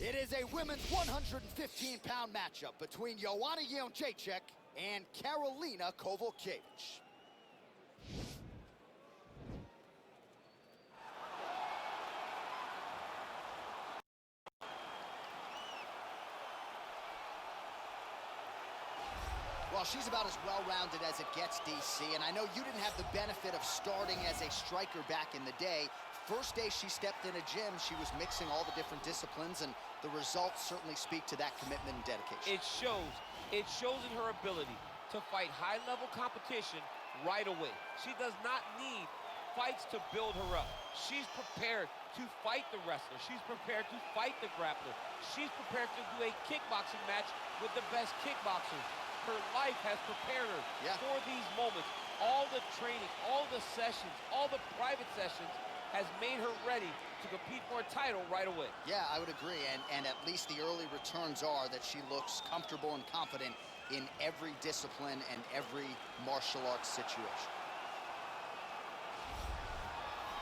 It is a women's 115-pound matchup between Joanna Jedrzejczyk and Karolina Kowalkiewicz. Well, she's about as well-rounded as it gets, DC, and I know you didn't have the benefit of starting as a striker back in the day. First day she stepped in a gym, she was mixing all the different disciplines, and the results certainly speak to that commitment and dedication. It shows. It shows in her ability to fight high-level competition right away. She does not need fights to build her up. She's prepared to fight the wrestler. She's prepared to fight the grappler. She's prepared to do a kickboxing match with the best kickboxers. Her life has prepared her for these moments. All the training, all the sessions, all the private sessions has made her ready to compete for a title right away. Yeah, I would agree, and at least the early returns are that she looks comfortable and confident in every discipline and every martial arts situation.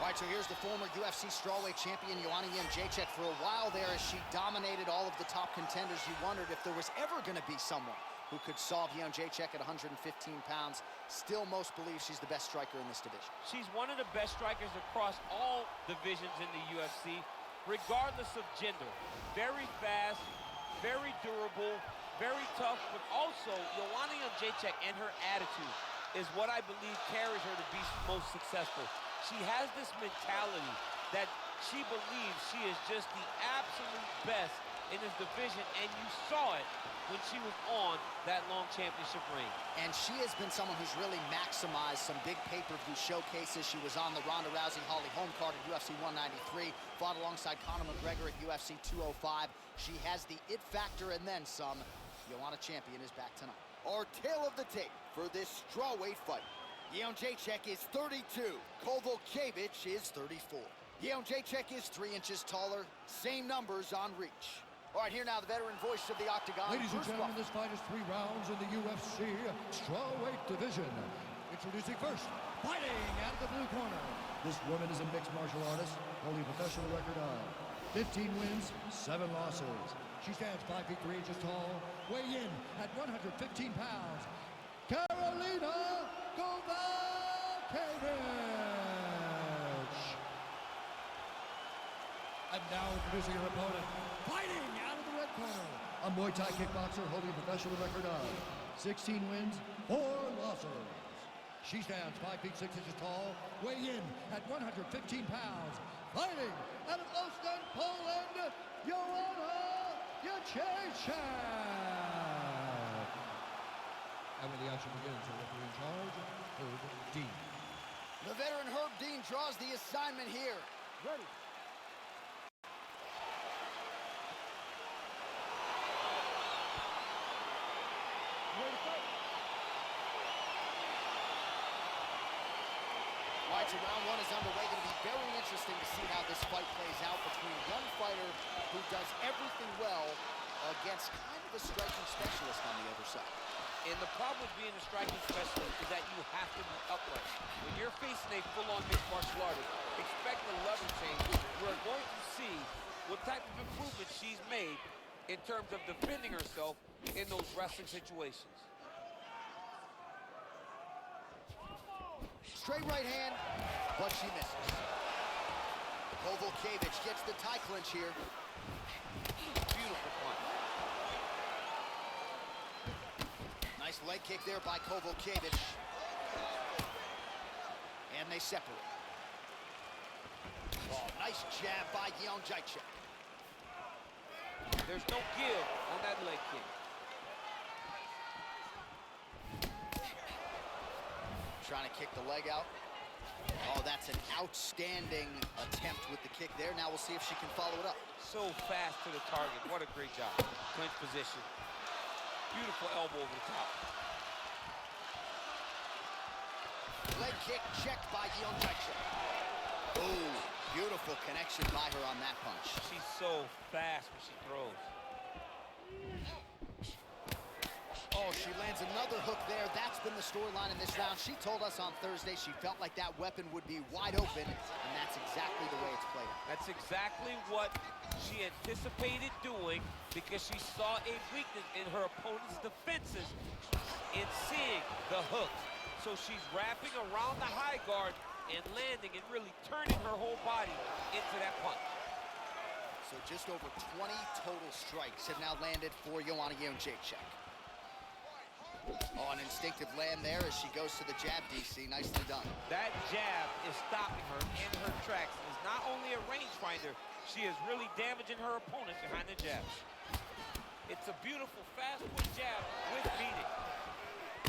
All right, so here's the former UFC strawweight champion, Joanna Jedrzejczyk. For a while there, as she dominated all of the top contenders, you wondered if there was ever going to be someone who could solve Jedrzejczyk at 115 pounds. Still, most believe she's the best striker in this division. She's one of the best strikers across all divisions in the UFC, regardless of gender. Very fast, very durable, very tough, but also Joanna Jedrzejczyk and her attitude is what I believe carries her to be most successful. She has this mentality that she believes she is just the absolute best in this division, and you saw it when she was on that long championship reign. And she has been someone who's really maximized some big pay-per-view showcases. She was on the Ronda Rousey Holly Holm card at UFC 193, fought alongside Conor McGregor at UFC 205. She has the it factor and then some. Joanna champion is back tonight. Our tale of the tape for this strawweight fight. Jedrzejczyk is 32, Kowalkiewicz is 34. Jedrzejczyk is 3 inches taller, same numbers on reach. All right, here now the veteran voice of the Octagon. Ladies and gentlemen, this fight is 3 rounds in the UFC strawweight division. Introducing first, fighting out of the blue corner. This woman is a mixed martial artist, holding a professional record of 15 wins, 7 losses. She stands 5 feet 3 inches tall, weigh in at 115 pounds. Karolina Kowalkiewicz. And now introducing her opponent, fighting out of the red corner, a Muay Thai kickboxer holding a professional record of 16 wins, 4 losses. She stands 5 feet 6 inches tall, weigh in at 115 pounds, fighting out of Ostend, Poland, Joanna Jedrzejczyk. And when the action begins, the referee in charge, Herb Dean. The veteran Herb Dean draws the assignment here. Ready. All right, so round 1 is underway. Going to be very interesting to see how this fight plays out between one fighter who does everything well against kind of a striking specialist on the other side. And the problem with being a striking specialist is that you have to be upright. When you're facing a full-on mixed martial artist, expect the level change. We're going to see what type of improvement she's made in terms of defending herself in those wrestling situations. Straight right hand, but she misses. Kowalkiewicz gets the tie clinch here. Beautiful punch. Nice leg kick there by Kowalkiewicz. And they separate. Oh, nice jab by Jedrzejczyk. There's no give on that leg kick. Trying to kick the leg out. Oh, that's an outstanding attempt with the kick there. Now we'll see if she can follow it up. So fast to the target. What a great job. Clinch position. Beautiful elbow over the top. Leg kick checked by Jedrzejczyk. Oh, beautiful connection by her on that punch. She's so fast when she throws. Oh, she lands another hook there. That's been the storyline in this round. She told us on Thursday she felt like that weapon would be wide open, and that's exactly the way it's played out. That's exactly what she anticipated doing because she saw a weakness in her opponent's defenses in seeing the hook. So she's wrapping around the high guard and landing and really turning her whole body into that punch. So just over 20 total strikes have now landed for Joanna Jedrzejczyk. Oh, an instinctive land there as she goes to the jab, DC. Nicely done. That jab is stopping her in her tracks. It is not only a rangefinder, she is really damaging her opponent behind the jab. It's a beautiful fast foot jab with beating.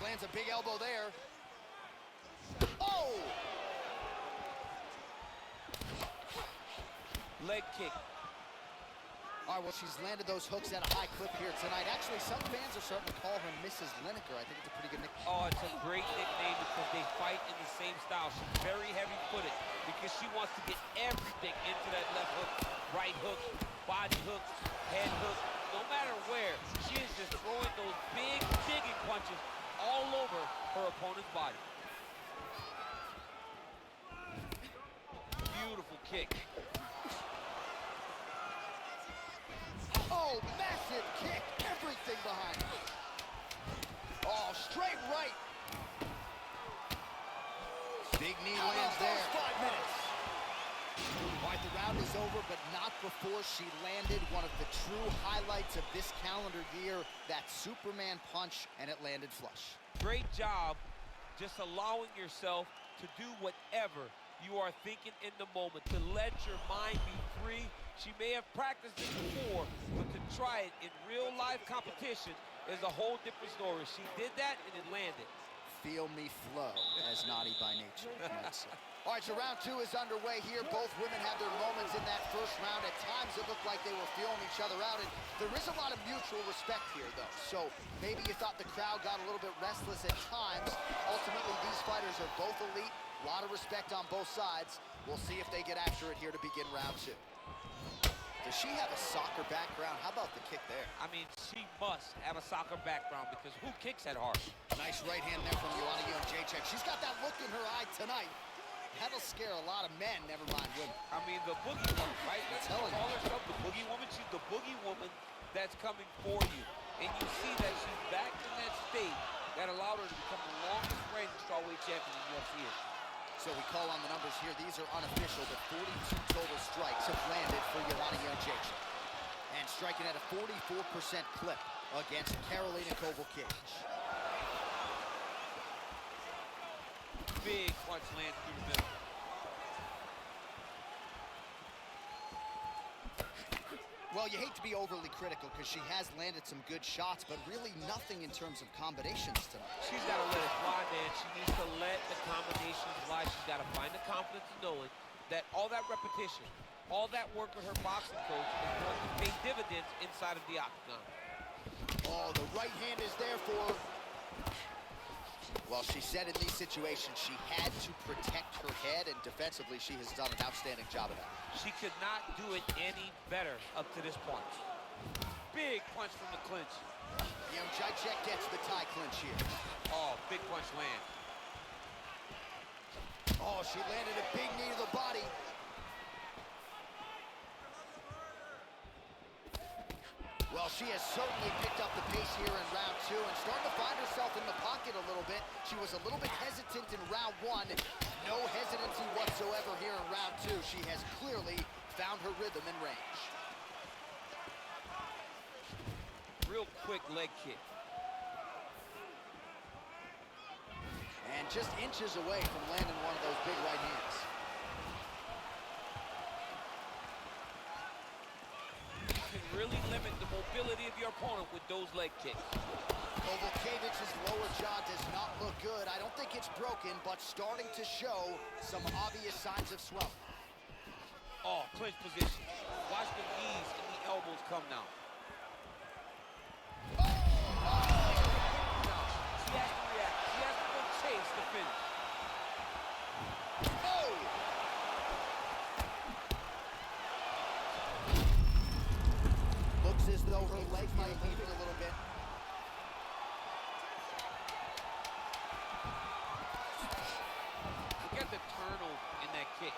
Lands a big elbow there. Oh! Leg kick. All right, well, she's landed those hooks at a high clip here tonight. Actually, some fans are starting to call her Mrs. Lineker. I think it's a pretty good nickname. Oh, it's a great nickname because they fight in the same style. She's very heavy-footed because she wants to get everything into that left hook, right hook, body hooks, head hook. No matter where, she is just throwing those big digging punches all over her opponent's body. Beautiful kick. Oh, massive kick. Everything behind it. Oh, straight right. Big knee lands there. 5 minutes. All right, the round is over, but not before she landed one of the true highlights of this calendar year, that Superman punch, and it landed flush. Great job just allowing yourself to do whatever you are thinking in the moment, to let your mind be free. She may have practiced it before, but to try it in real life competition is a whole different story. She did that and it landed. Feel me flow, as naughty by nature might say. All right, so round 2 is underway here. Both women had their moments in that first round. At times it looked like they were feeling each other out, and there is a lot of mutual respect here, though. So maybe you thought the crowd got a little bit restless at times. Ultimately, these fighters are both elite. A lot of respect on both sides. We'll see if they get after it here to begin round 2. Does she have a soccer background? How about the kick there? I mean, she must have a soccer background because who kicks that hard? Nice right hand there from Joanna Jedrzejczyk. She's got that look in her eye tonight. That'll scare a lot of men, never mind women. I mean, the boogie woman, right? Let's call telling you. herself the boogie woman. She's the boogie woman that's coming for you. And you see that she's back in that state that allowed her to become the longest reigning strawweight champion in UFC history. So we call on the numbers here. These are unofficial, but 42 total strikes have landed for Joanna Jedrzejczyk. And striking at a 44% clip against Karolina Kowalkiewicz. Big punch lands through the middle. Well, you hate to be overly critical because she has landed some good shots, but really nothing in terms of combinations tonight. She's got to let it fly, man. She needs to let the combinations fly. She's got to find the confidence in knowing that all that repetition, all that work with her boxing coach is going to pay dividends inside of the octagon. Oh, the right hand is there for her. Well, she said in these situations she had to protect her head, and defensively she has done an outstanding job of that. She could not do it any better up to this point. Big punch from the clinch. Jedrzejczyk gets the tie clinch here. Oh, big punch land. Oh, she landed a big knee to the body. Well, she has certainly picked up the pace here in round 2 and starting to find herself in the pocket a little bit. She was a little bit hesitant in round 1. No hesitancy whatsoever here in round 2. She has clearly found her rhythm and range. Real quick leg kick. And just inches away from landing one of those big right hands. You can really limit the mobility of your opponent with those leg kicks. Kowalkiewicz's lower jaw does not look good. I don't think it's broken, but starting to show some obvious signs of swelling. Oh, clinch position. Watch the knees and the elbows come now. Now, she has to react. She has to go chase the finish. Oh! Looks as though her leg might be moving a little bit. Look at the turnover in that kick.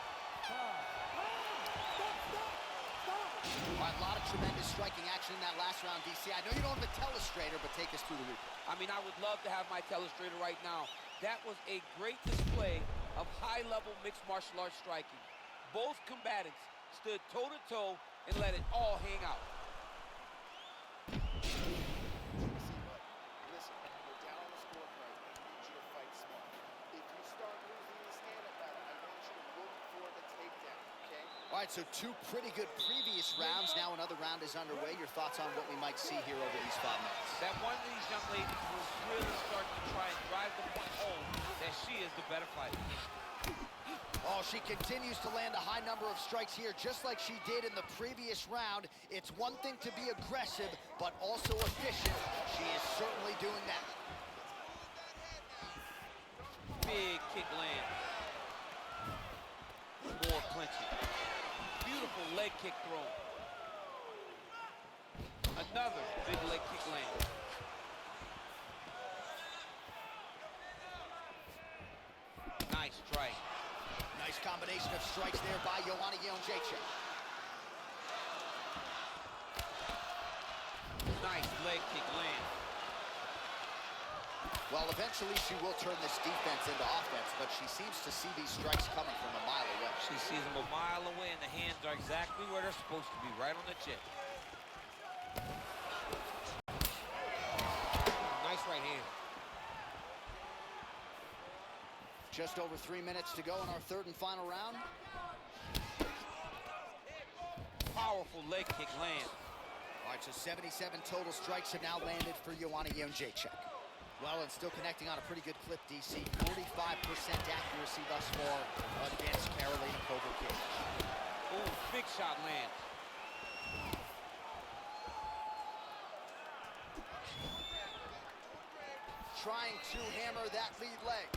All right, a lot of tremendous striking action in that last round, DC. I know you don't have a telestrator, but take us through the replay. I mean, I would love to have my telestrator right now. That was a great display of high-level mixed martial arts striking. Both combatants stood toe-to-toe and let it all hang out. Listen, we're down on the scorecard. I need you to fight smart. If you start losing the stand-up battle, I want you to look for the takedown, okay? All right, so two pretty good previous rounds. Now another round is underway. Your thoughts on what we might see here over these 5 minutes? That one of these young ladies will really start to try and drive the point home that she is the better fighter. Oh, she continues to land a high number of strikes here, just like she did in the previous round. It's one thing to be aggressive, but also efficient. She is certainly doing that. Big kick lands. More clinching. Beautiful leg kick thrown. Another big leg kick land. Nice strike. Nice combination of strikes there by Joanna Jedrzejczyk. Nice leg kick land. Well, eventually she will turn this defense into offense, but she seems to see these strikes coming from a mile away. She sees them a mile away, and the hands are exactly where they're supposed to be, right on the chin. Nice right hand. Just over 3 minutes to go in our third and final round. Powerful leg kick land. All right, so 77 total strikes have now landed for Joanna Jedrzejczyk. Well, and still connecting on a pretty good clip, DC. 45% accuracy thus far against Karolina Kowalkiewicz. Ooh, big shot lands. Trying to hammer that lead leg.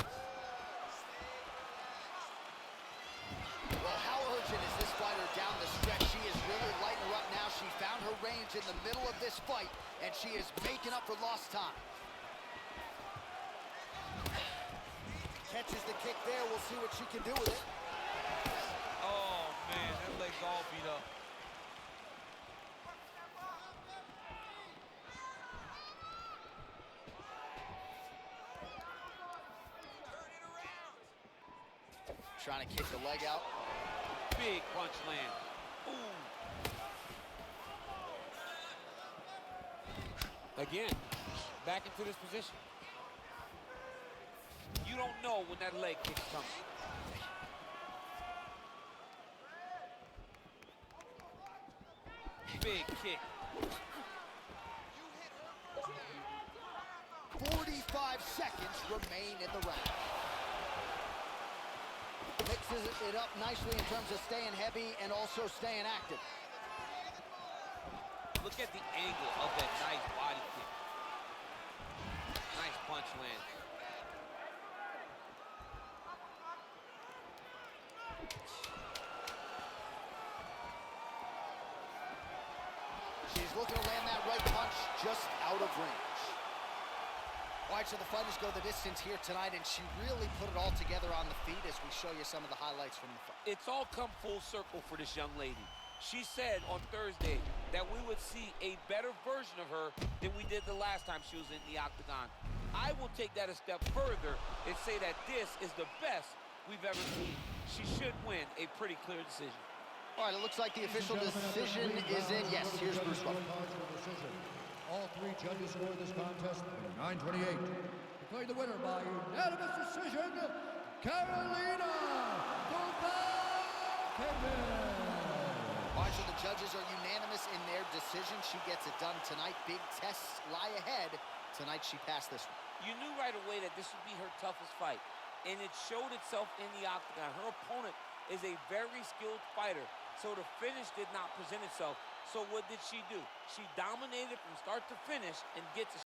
Well, how urgent is this fighter down the stretch? She is really lighting her up now. She found her range in the middle of this fight, and she is making up for lost time. Catches the kick there. We'll see what she can do with it. Oh, man, that leg's all beat up. Trying to kick the leg out. Big punch land. Ooh. Again, back into this position. You don't know when that leg kick's coming. Big kick. 45 seconds remain in the round. Mixes it up nicely in terms of staying heavy and also staying active. Look at the angle of that nice body kick. Nice punch land. She's looking to land that right punch just out of range. All right, so the fighters go the distance here tonight, and she really put it all together on the feet as we show you some of the highlights from the fight. It's all come full circle for this young lady. She said on Thursday that we would see a better version of her than we did the last time she was in the octagon. I will take that a step further and say that this is the best we've ever seen. She should win a pretty clear decision. All right, it looks like the official decision is in. Yes, here's Bruce Buffer. All three judges scored this contest 9-28. Declared the winner by unanimous decision, Karolina Kowalkiewicz. All right, so the judges are unanimous in their decision. She gets it done tonight. Big tests lie ahead. Tonight she passed this one. You knew right away that this would be her toughest fight, and it showed itself in the octagon. Her opponent is a very skilled fighter, so the finish did not present itself. So what did she do? She dominated from start to finish and gets a